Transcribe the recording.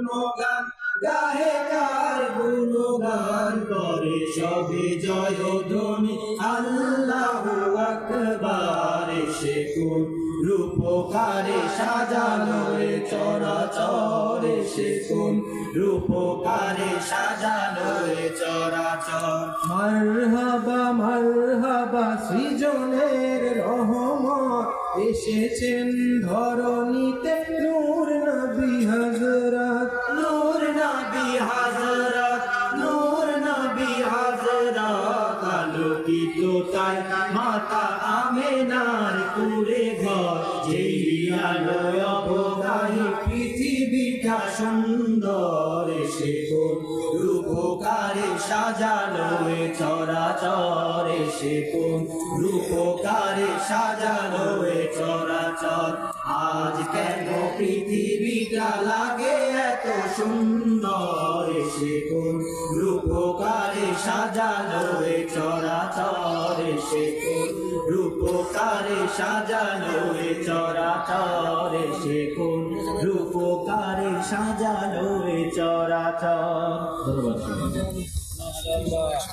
গুণগান গাহে কার গুণগান করে সবে জয় ধ্বনি আল্লাহু আকবার। সে কোন রূপকারে সাজানো এ চরাচর, সে কোন রূপকারে সাজানো এ চরাচর। মারহাবা মারহাবা সৃজনের রহমত এসেছেন ধরণীতে নূর নবী হযরত, নূর নবী হযরত, নূর নবী হযরত। আলোকিত তাই মাতা আমেনার কুঁড়ে ঘর, যেই আলোয় অবগাহী পৃথিবীটা সুন্দর। সে কোন রূপকারে সাজালো এ চরাচর, সে কোন রূপকারে সাজালো এ চরাচর। আজ কেন পৃথিবীটা লাগে এত সুন্দর, সে কোন রূপকারে সাজালো এ চরাচর, সে কোন রূপকারে সাজালো এ চরাচর, সে কোন রূপকারে সাজালো এ চরাচর। ধন্যবাদ।